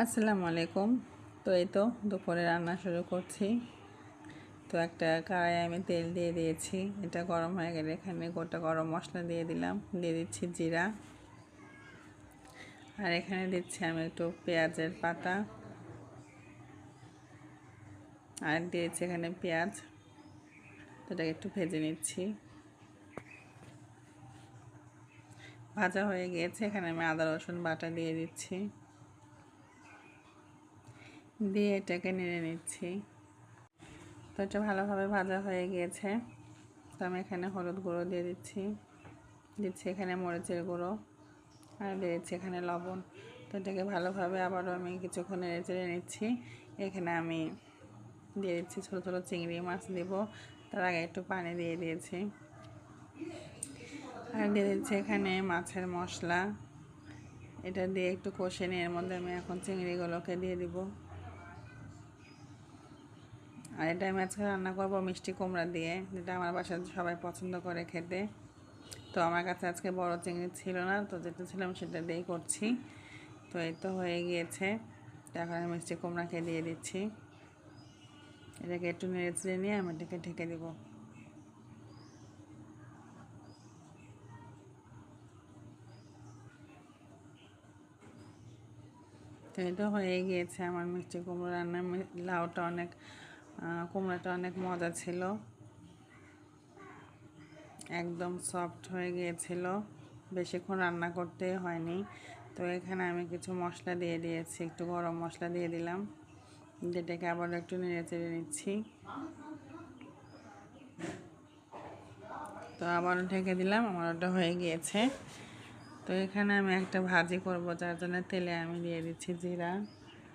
আসসালামু আলাইকুম। তো এই তো দুপুরে রান্না শুরু করছি। তো একটা কড়াই আমি তেল দিয়ে দিয়েছি, এটা গরম হয়ে গেলে এখানে গোটা গরম মশলা দিয়ে দিলাম, দিয়ে দিচ্ছি জিরা, আর এখানে দিচ্ছি আমি একটু পেঁয়াজের পাতা, আর দিয়েছি এখানে পেঁয়াজ। তো এটাকে একটু ভেজে নিচ্ছি। ভাজা হয়ে গিয়েছে, এখানে আমি আদা রসুন বাটা দিয়ে দিচ্ছি, দিয়ে এটাকে নেড়ে নিচ্ছি। তো এটা ভালোভাবে ভাজা হয়ে গিয়েছে। তো আমি এখানে হলুদ গুঁড়ো দিয়ে দিচ্ছি এখানে মরিচের গুঁড়ো, আর দিয়েছি এখানে লবণ। তো এটাকে ভালোভাবে আবারও আমি কিছুক্ষণ নেড়ে চেড়ে নিচ্ছি। এখানে আমি দিয়ে দিচ্ছি ছোটো ছোটো চিংড়ি মাছ দিব, তার আগে একটু পানি দিয়ে দিয়েছি। আর দিয়ে দিচ্ছি এখানে মাছের মশলা, এটা দিয়ে একটু কষে নিয়ে এর মধ্যে আমি এখন চিংড়িগুলোকে দিয়ে দিব। আর এটা আমি আজকে রান্না করবো মিষ্টি কুমড়া দিয়ে, যেটা আমার বাসায় সবাই পছন্দ করে খেতে। তো আমার কাছে আজকে বড় চিংড়ি ছিল না, তো যেটা ছিল আমি সেটা দিয়েই করছি। তো এই তো হয়ে গিয়েছে। এখন আমি মিষ্টি কুমড়াকে দিয়ে দিচ্ছি, এটাকে একটু নেড়ে চেড়ে নিয়ে আমি এটাকে ঢেকে দিব। তো এটা হয়ে গিয়েছে আমার মিষ্টি কুমড়ো রান্না। লাউটা অনেক কুমড়াটা অনেক মজা ছিল, একদম সফট হয়ে গিয়েছিল, বেশিক্ষণ রান্না করতে হয়নি। তো এখানে আমি কিছু মশলা দিয়ে দিয়েছি, একটু গরম মশলা দিয়ে দিলাম, যেটাকে আবার একটু নেড়ে চেড়ে নিচ্ছি। তো আবারও ঢেকে দিলাম, আমার ওটা হয়ে গিয়েছে। তো এখানে আমি একটা ভাজি করব, যার জন্য তেলে আমি দিয়ে দিচ্ছি জিরা,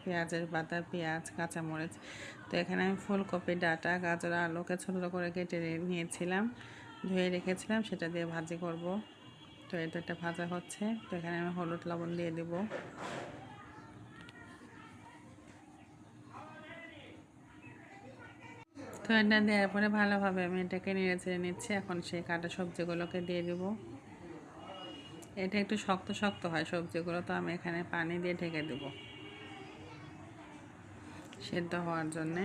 পেঁয়াজের পাতা, পেঁয়াজ, কাঁচামরিচ। তো এখানে আমি ফুলকপি ডাঁটা, গাজর, আলুকে ছোটো করে কেটে নিয়েছিলাম, ধুয়ে রেখেছিলাম, সেটা দিয়ে ভাজি করব। তো এটা একটা ভাজা হচ্ছে। তো এখানে আমি হলুদ লবণ দিয়ে দেব। তো এটা দেওয়ার পরে ভালোভাবে আমি এটাকে নেড়ে চেড়ে নিচ্ছি। এখন সেই কাটা সবজিগুলোকে দিয়ে দেব। এটা একটু শক্ত শক্ত হয় সবজিগুলো, তো আমি এখানে পানি দিয়ে ঢেকে দেব সেদ্ধ হওয়ার জন্যে।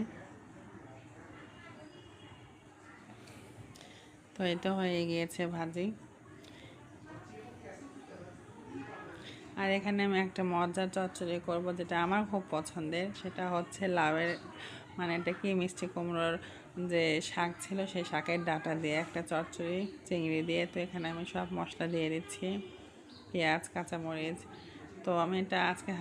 তো এই তো হয়ে গিয়েছে ভাজি। আর এখানে আমি একটা মজার চচ্চড়ি করব, যেটা আমার খুব পছন্দের, সেটা হচ্ছে লাউয়ের, মানে এটা কি মিষ্টি কুমড়োর যে শাক ছিল সেই শাকের ডাঁটা দিয়ে একটা চচ্চড়ি, চিংড়ি দিয়ে। তো এখানে আমি সব মশলা দিয়ে দিচ্ছি, পেঁয়াজ, কাঁচামরিচ। তো আমি এটা আজকে